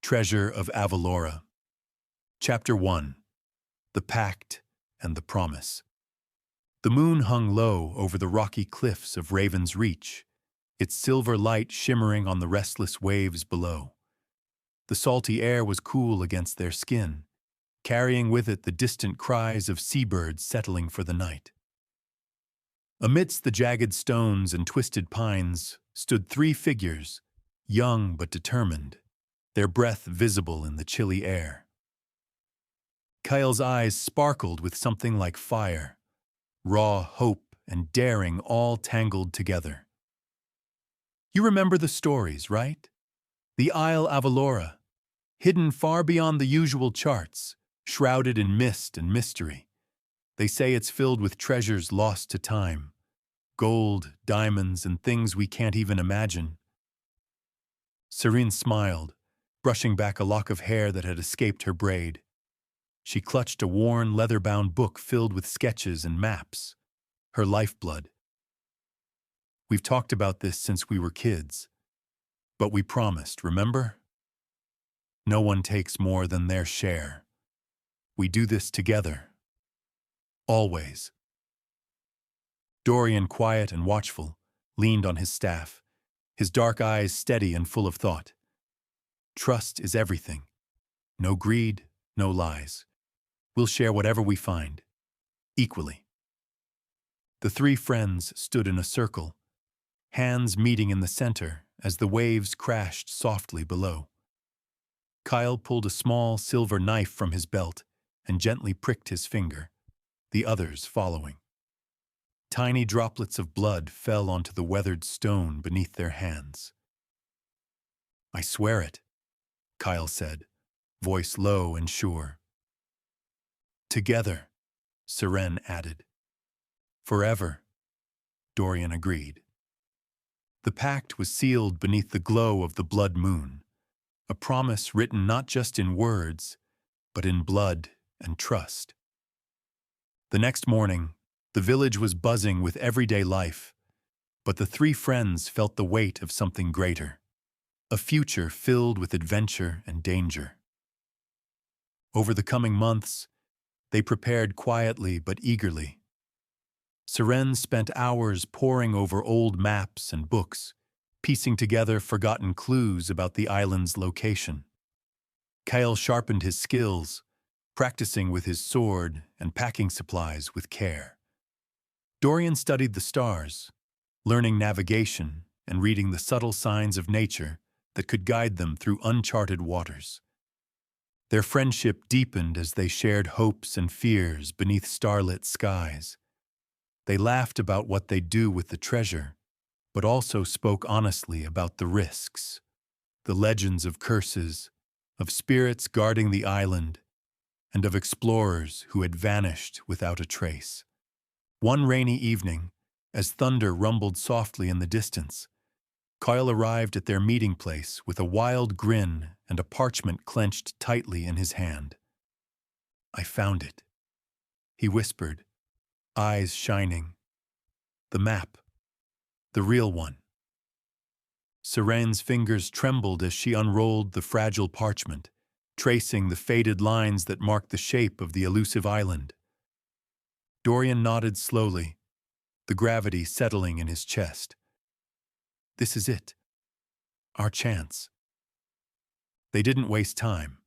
Treasure of Avelora. Chapter 1. The Pact and the Promise. The moon hung low over the rocky cliffs of Raven's Reach, its silver light shimmering on the restless waves below. The salty air was cool against their skin, carrying with it the distant cries of seabirds settling for the night. Amidst the jagged stones and twisted pines stood three figures, young but determined, their breath visible in the chilly air. Kyle's eyes sparkled with something like fire, raw hope and daring all tangled together. You remember the stories, right? The Isle Avelora, hidden far beyond the usual charts, shrouded in mist and mystery. They say it's filled with treasures lost to time, gold, diamonds, and things we can't even imagine. Serene smiled, brushing back a lock of hair that had escaped her braid. She clutched a worn, leather-bound book filled with sketches and maps, her lifeblood. We've talked about this since we were kids, but we promised, remember? No one takes more than their share. We do this together. Always. Dorian, quiet and watchful, leaned on his staff, his dark eyes steady and full of thought. Trust is everything. No greed, no lies. We'll share whatever we find, equally. The three friends stood in a circle, hands meeting in the center as the waves crashed softly below. Kyle pulled a small silver knife from his belt and gently pricked his finger, the others following. Tiny droplets of blood fell onto the weathered stone beneath their hands. I swear it, Kyle said, voice low and sure. Together, Seren added. Forever, Dorian agreed. The pact was sealed beneath the glow of the blood moon, a promise written not just in words, but in blood and trust. The next morning, the village was buzzing with everyday life, but the three friends felt the weight of something greater, a future filled with adventure and danger. Over the coming months, they prepared quietly but eagerly. Seren spent hours poring over old maps and books, piecing together forgotten clues about the island's location. Kyle sharpened his skills, practicing with his sword and packing supplies with care. Dorian studied the stars, learning navigation and reading the subtle signs of nature that could guide them through uncharted waters. Their friendship deepened as they shared hopes and fears beneath starlit skies. They laughed about what they'd do with the treasure, but also spoke honestly about the risks, the legends of curses, of spirits guarding the island, and of explorers who had vanished without a trace. One rainy evening, as thunder rumbled softly in the distance, Kyle arrived at their meeting place with a wild grin and a parchment clenched tightly in his hand. I found it, he whispered, eyes shining. The map, the real one. Seren's fingers trembled as she unrolled the fragile parchment, tracing the faded lines that marked the shape of the elusive island. Dorian nodded slowly, the gravity settling in his chest. This is it. Our chance. They didn't waste time.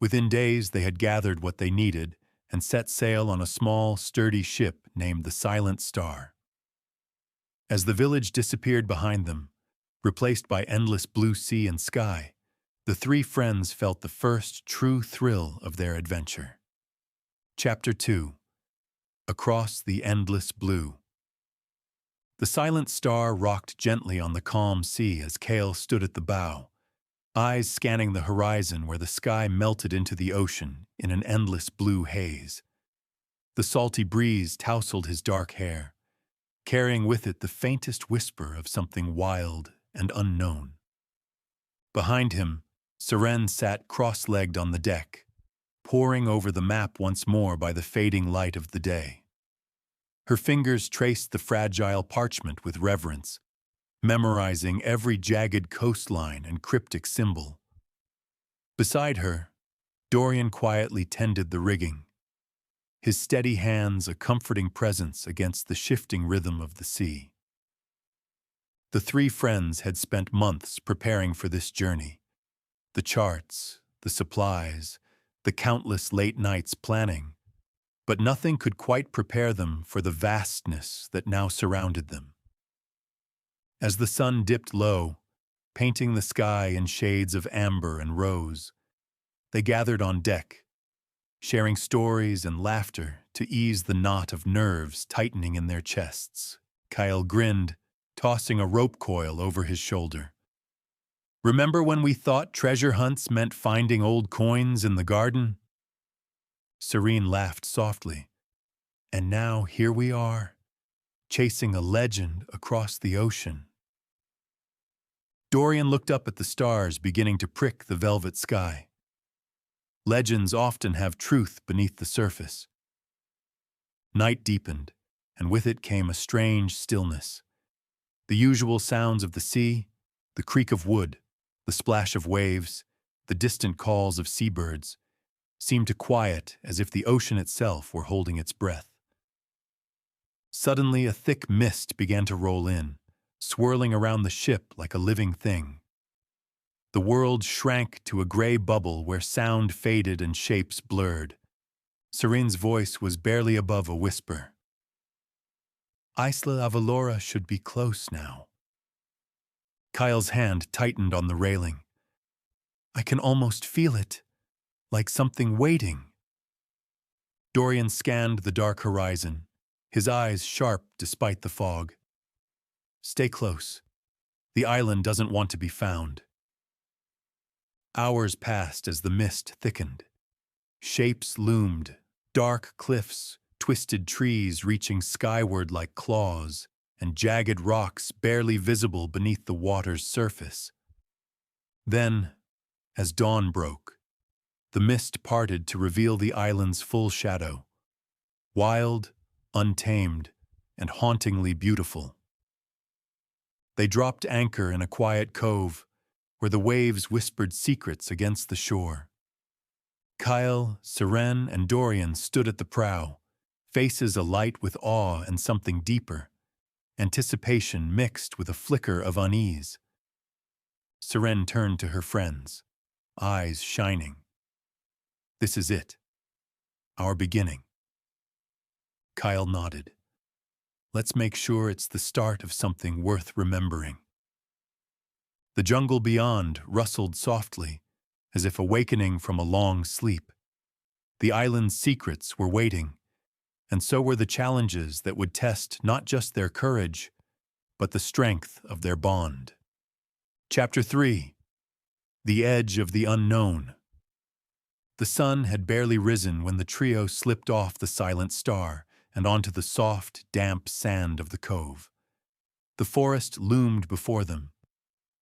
Within days, they had gathered what they needed and set sail on a small, sturdy ship named the Silent Star. As the village disappeared behind them, replaced by endless blue sea and sky, the three friends felt the first true thrill of their adventure. Chapter 2. Across the Endless Blue. The Silent Star rocked gently on the calm sea as Kale stood at the bow, eyes scanning the horizon where the sky melted into the ocean in an endless blue haze. The salty breeze tousled his dark hair, carrying with it the faintest whisper of something wild and unknown. Behind him, Seren sat cross-legged on the deck, poring over the map once more by the fading light of the day. Her fingers traced the fragile parchment with reverence, memorizing every jagged coastline and cryptic symbol. Beside her, Dorian quietly tended the rigging, his steady hands a comforting presence against the shifting rhythm of the sea. The three friends had spent months preparing for this journey. The charts, the supplies, the countless late nights planning, but nothing could quite prepare them for the vastness that now surrounded them. As the sun dipped low, painting the sky in shades of amber and rose, they gathered on deck, sharing stories and laughter to ease the knot of nerves tightening in their chests. Kyle grinned, tossing a rope coil over his shoulder. "Remember when we thought treasure hunts meant finding old coins in the garden?" Serene laughed softly. "And now here we are, chasing a legend across the ocean." Dorian looked up at the stars beginning to prick the velvet sky. Legends often have truth beneath the surface. Night deepened, and with it came a strange stillness. The usual sounds of the sea, the creak of wood, the splash of waves, the distant calls of seabirds, seemed to quiet as if the ocean itself were holding its breath. Suddenly, a thick mist began to roll in, swirling around the ship like a living thing. The world shrank to a gray bubble where sound faded and shapes blurred. Serene's voice was barely above a whisper. "Isla Avelora should be close now." Kyle's hand tightened on the railing. "I can almost feel it, like something waiting." Dorian scanned the dark horizon, his eyes sharp despite the fog. "Stay close. The island doesn't want to be found." Hours passed as the mist thickened. Shapes loomed, dark cliffs, twisted trees reaching skyward like claws, and jagged rocks barely visible beneath the water's surface. Then, as dawn broke, the mist parted to reveal the island's full shadow, wild, untamed, and hauntingly beautiful. They dropped anchor in a quiet cove, where the waves whispered secrets against the shore. Kyle, Seren, and Dorian stood at the prow, faces alight with awe and something deeper, anticipation mixed with a flicker of unease. Seren turned to her friends, eyes shining. "This is it. Our beginning." Kyle nodded. "Let's make sure it's the start of something worth remembering." The jungle beyond rustled softly, as if awakening from a long sleep. The island's secrets were waiting, and so were the challenges that would test not just their courage, but the strength of their bond. Chapter 3. The Edge of the Unknown. The sun had barely risen when the trio slipped off the silent star and onto the soft, damp sand of the cove. The forest loomed before them,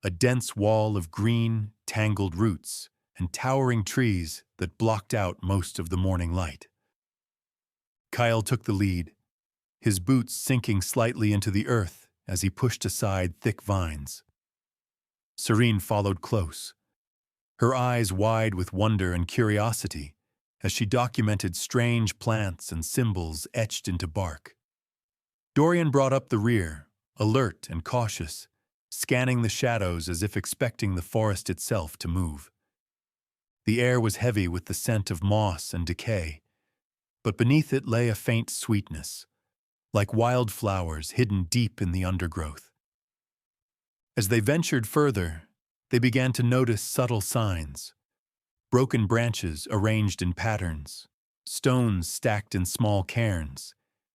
a dense wall of green, tangled roots and towering trees that blocked out most of the morning light. Kyle took the lead, his boots sinking slightly into the earth as he pushed aside thick vines. Serene followed close, her eyes wide with wonder and curiosity as she documented strange plants and symbols etched into bark. Dorian brought up the rear, alert and cautious, scanning the shadows as if expecting the forest itself to move. The air was heavy with the scent of moss and decay, but beneath it lay a faint sweetness, like wildflowers hidden deep in the undergrowth. As they ventured further, they began to notice subtle signs: broken branches arranged in patterns, stones stacked in small cairns,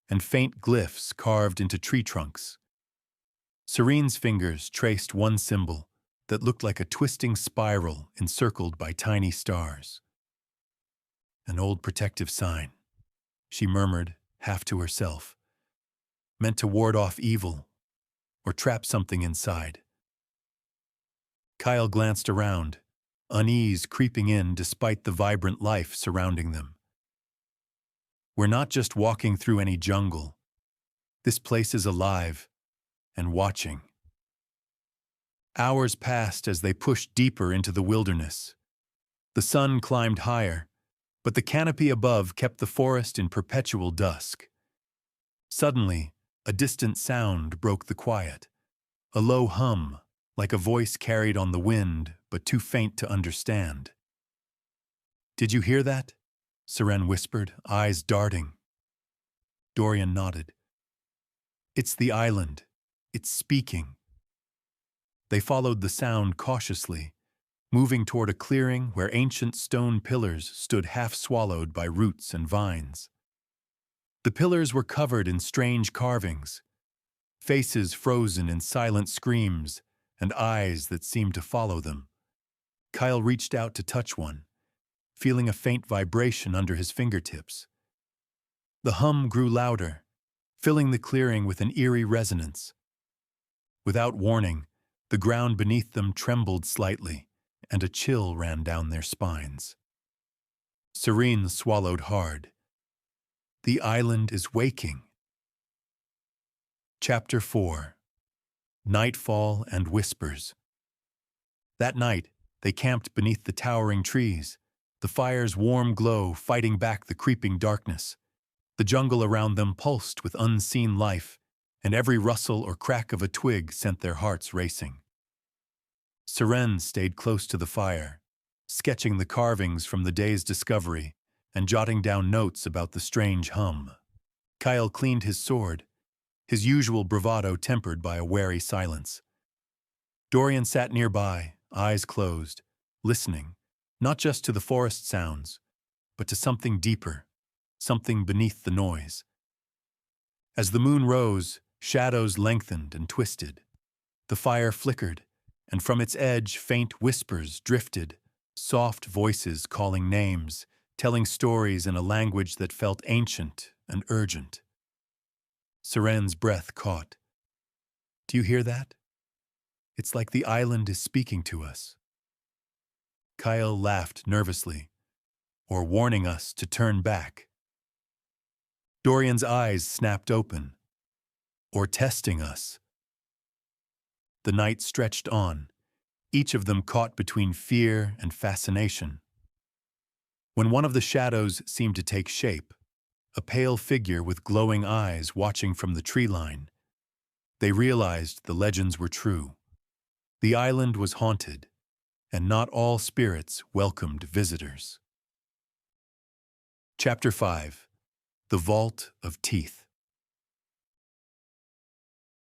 and faint glyphs carved into tree trunks. Serene's fingers traced one symbol that looked like a twisting spiral encircled by tiny stars. "An old protective sign," she murmured, half to herself, "meant to ward off evil or trap something inside." Kyle glanced around, unease creeping in despite the vibrant life surrounding them. "We're not just walking through any jungle. This place is alive and watching." Hours passed as they pushed deeper into the wilderness. The sun climbed higher, but the canopy above kept the forest in perpetual dusk. Suddenly, a distant sound broke the quiet, a low hum, like a voice carried on the wind but too faint to understand. "Did you hear that?" Seren whispered, eyes darting. Dorian nodded. "It's the island. It's speaking." They followed the sound cautiously, moving toward a clearing where ancient stone pillars stood half-swallowed by roots and vines. The pillars were covered in strange carvings, faces frozen in silent screams, and eyes that seemed to follow them. Kyle reached out to touch one, feeling a faint vibration under his fingertips. The hum grew louder, filling the clearing with an eerie resonance. Without warning, the ground beneath them trembled slightly, and a chill ran down their spines. Serene swallowed hard. The island is waking. Chapter 4. Nightfall and Whispers. That night, they camped beneath the towering trees, the fire's warm glow fighting back the creeping darkness. The jungle around them pulsed with unseen life, and every rustle or crack of a twig sent their hearts racing. Seren stayed close to the fire, sketching the carvings from the day's discovery and jotting down notes about the strange hum. Kyle cleaned his sword, his usual bravado tempered by a wary silence. Dorian sat nearby, eyes closed, listening, not just to the forest sounds, but to something deeper, something beneath the noise. As the moon rose, shadows lengthened and twisted. The fire flickered, and from its edge faint whispers drifted, soft voices calling names, telling stories in a language that felt ancient and urgent. Seren's breath caught. "Do you hear that? It's like the island is speaking to us." Kyle laughed nervously, or warning us to turn back. Dorian's eyes snapped open, or testing us. The night stretched on, each of them caught between fear and fascination. When one of the shadows seemed to take shape, a pale figure with glowing eyes watching from the tree line, they realized the legends were true. The island was haunted, and not all spirits welcomed visitors. Chapter 5. The Vault of Teeth.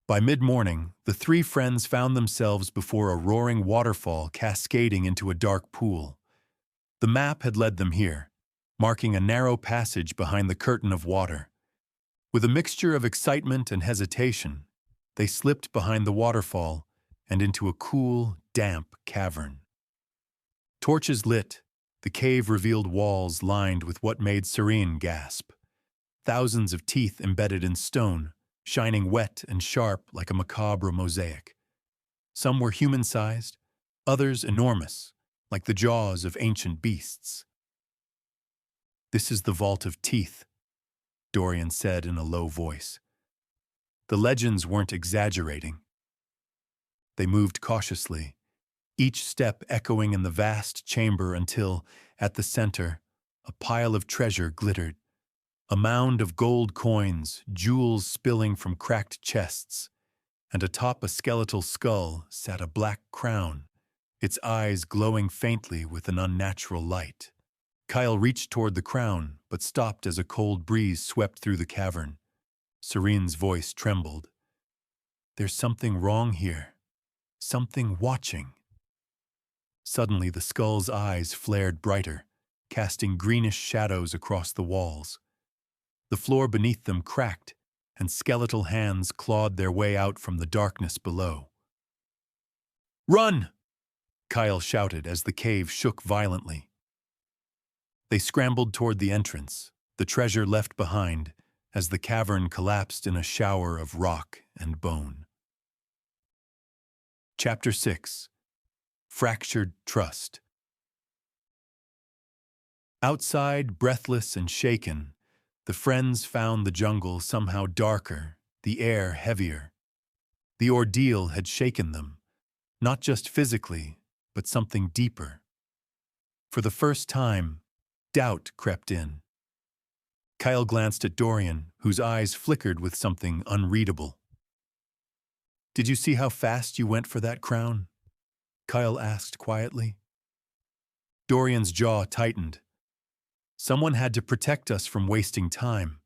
By mid-morning, the three friends found themselves before a roaring waterfall cascading into a dark pool. The map had led them here, marking a narrow passage behind the curtain of water. With a mixture of excitement and hesitation, they slipped behind the waterfall and into a cool, damp cavern. Torches lit, the cave revealed walls lined with what made Serene gasp. Thousands of teeth embedded in stone, shining wet and sharp like a macabre mosaic. Some were human-sized, others enormous, like the jaws of ancient beasts. "This is the Vault of Teeth," Dorian said in a low voice. The legends weren't exaggerating. They moved cautiously, each step echoing in the vast chamber until, at the center, a pile of treasure glittered. A mound of gold coins, jewels spilling from cracked chests, and atop a skeletal skull sat a black crown, its eyes glowing faintly with an unnatural light. Kyle reached toward the crown, but stopped as a cold breeze swept through the cavern. Serene's voice trembled. "There's something wrong here. Something watching." Suddenly the skull's eyes flared brighter, casting greenish shadows across the walls. The floor beneath them cracked, and skeletal hands clawed their way out from the darkness below. "Run!" Kyle shouted as the cave shook violently. They scrambled toward the entrance, the treasure left behind, as the cavern collapsed in a shower of rock and bone. Chapter 6. Fractured Trust. Outside, breathless and shaken, the friends found the jungle somehow darker, the air heavier. The ordeal had shaken them, not just physically, but something deeper. For the first time, doubt crept in. Kyle glanced at Dorian, whose eyes flickered with something unreadable. "Did you see how fast you went for that crown?" Kyle asked quietly. Dorian's jaw tightened. "Someone had to protect us from wasting time.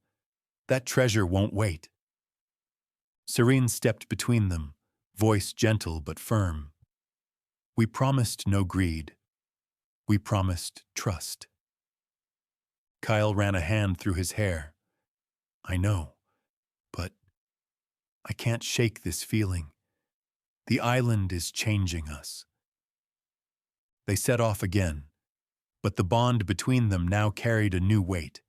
That treasure won't wait." Serene stepped between them, voice gentle but firm. "We promised no greed. We promised trust." Kyle ran a hand through his hair. "I know, but I can't shake this feeling. The island is changing us." They set off again, but the bond between them now carried a new weight.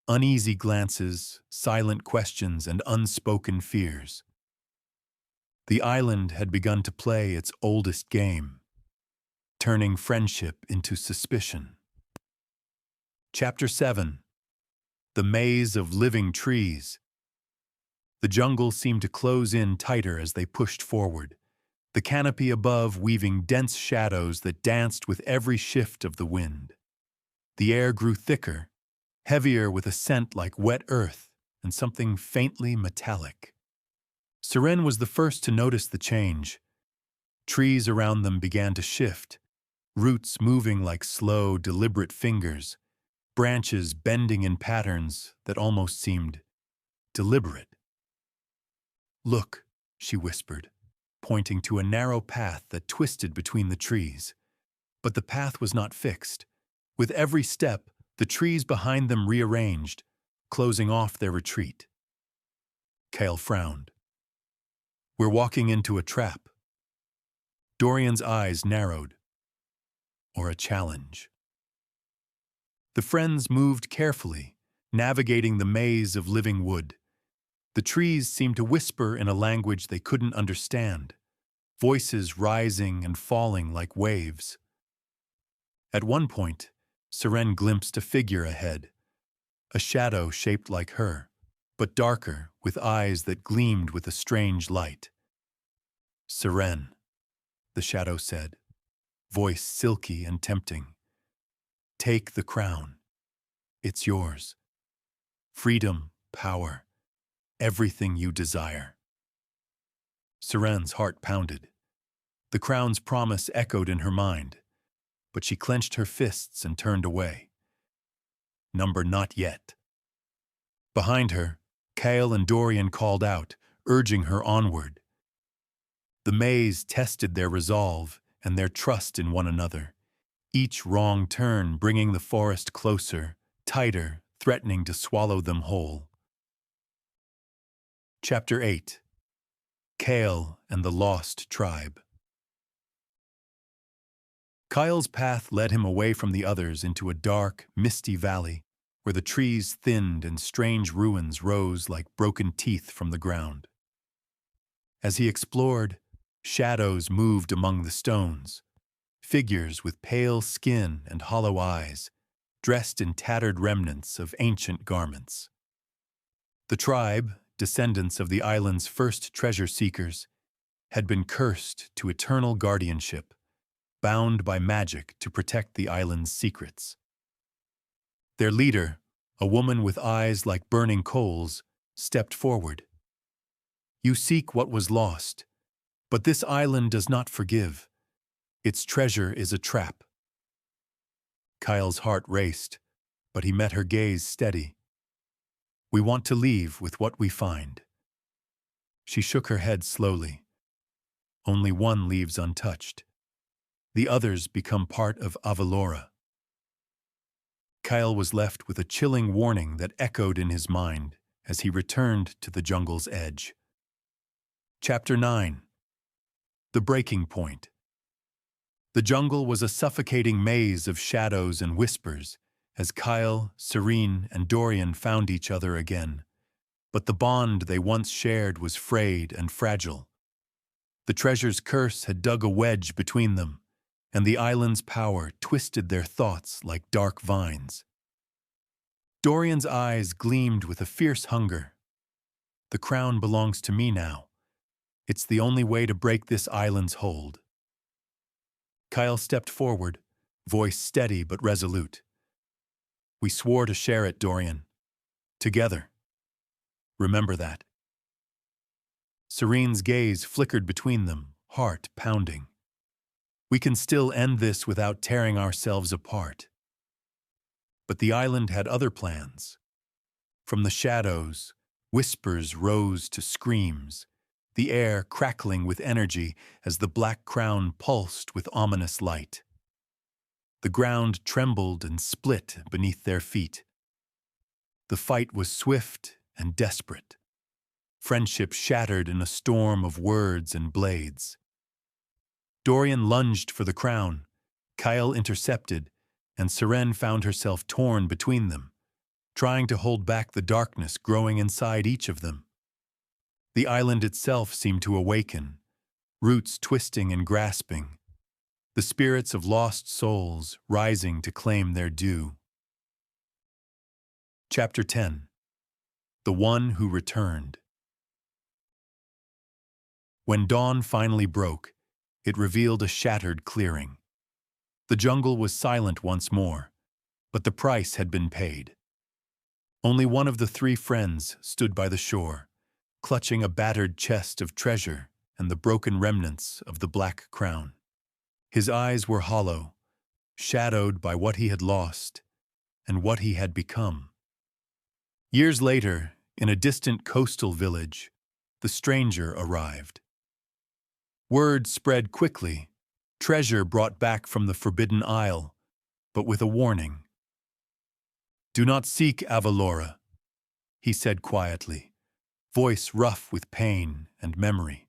Uneasy glances, silent questions, and unspoken fears. The island had begun to play its oldest game, turning friendship into suspicion. Chapter 7. The Maze of Living Trees. The jungle seemed to close in tighter as they pushed forward, the canopy above weaving dense shadows that danced with every shift of the wind. The air grew thicker, heavier with a scent like wet earth and something faintly metallic. Seren was the first to notice the change. Trees around them began to shift, roots moving like slow, deliberate fingers, branches bending in patterns that almost seemed deliberate. "Look," she whispered, pointing to a narrow path that twisted between the trees. But the path was not fixed. With every step, the trees behind them rearranged, closing off their retreat. Kale frowned. "We're walking into a trap." Dorian's eyes narrowed. "Or a challenge." The friends moved carefully, navigating the maze of living wood. The trees seemed to whisper in a language they couldn't understand, voices rising and falling like waves. At one point, Seren glimpsed a figure ahead, a shadow shaped like her, but darker, with eyes that gleamed with a strange light. "Seren," the shadow said, voice silky and tempting. "Take the crown. It's yours. Freedom, power, everything you desire." Seren's heart pounded. The crown's promise echoed in her mind, but she clenched her fists and turned away. Number not yet. Behind her, Kale and Dorian called out, urging her onward. The maze tested their resolve and their trust in one another, each wrong turn bringing the forest closer, tighter, threatening to swallow them whole. Chapter 8. Kale and the Lost Tribe. Kyle's path led him away from the others into a dark, misty valley where the trees thinned and strange ruins rose like broken teeth from the ground. As he explored, shadows moved among the stones, figures with pale skin and hollow eyes, dressed in tattered remnants of ancient garments. The tribe, descendants of the island's first treasure seekers, had been cursed to eternal guardianship, bound by magic to protect the island's secrets. Their leader, a woman with eyes like burning coals, stepped forward. "You seek what was lost, but this island does not forgive. Its treasure is a trap." Kyle's heart raced, but he met her gaze steady. "We want to leave with what we find." She shook her head slowly. "Only one leaves untouched. The others become part of Avelora." Kyle was left with a chilling warning that echoed in his mind as he returned to the jungle's edge. Chapter 9. The Breaking Point. The jungle was a suffocating maze of shadows and whispers as Kyle, Serene, and Dorian found each other again. But the bond they once shared was frayed and fragile. The treasure's curse had dug a wedge between them, and the island's power twisted their thoughts like dark vines. Dorian's eyes gleamed with a fierce hunger. "The crown belongs to me now. It's the only way to break this island's hold." Kyle stepped forward, voice steady but resolute. "We swore to share it, Dorian. Together. Remember that." Serene's gaze flickered between them, heart pounding. "We can still end this without tearing ourselves apart." But the island had other plans. From the shadows, whispers rose to screams, the air crackling with energy as the black crown pulsed with ominous light. The ground trembled and split beneath their feet. The fight was swift and desperate. Friendship shattered in a storm of words and blades. Dorian lunged for the crown. Kyle intercepted, and Serene found herself torn between them, trying to hold back the darkness growing inside each of them. The island itself seemed to awaken, roots twisting and grasping, the spirits of lost souls rising to claim their due. Chapter 10. The One Who Returned. When dawn finally broke, it revealed a shattered clearing. The jungle was silent once more, but the price had been paid. Only one of the three friends stood by the shore, clutching a battered chest of treasure and the broken remnants of the black crown. His eyes were hollow, shadowed by what he had lost and what he had become. Years later, in a distant coastal village, the stranger arrived. Word spread quickly, treasure brought back from the Forbidden Isle, but with a warning. "Do not seek Avelora," he said quietly, voice rough with pain and memory.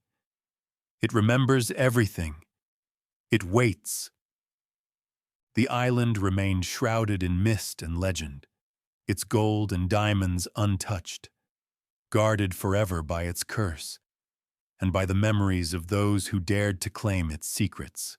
"It remembers everything. It waits." The island remained shrouded in mist and legend, its gold and diamonds untouched, guarded forever by its curse, and by the memories of those who dared to claim its secrets.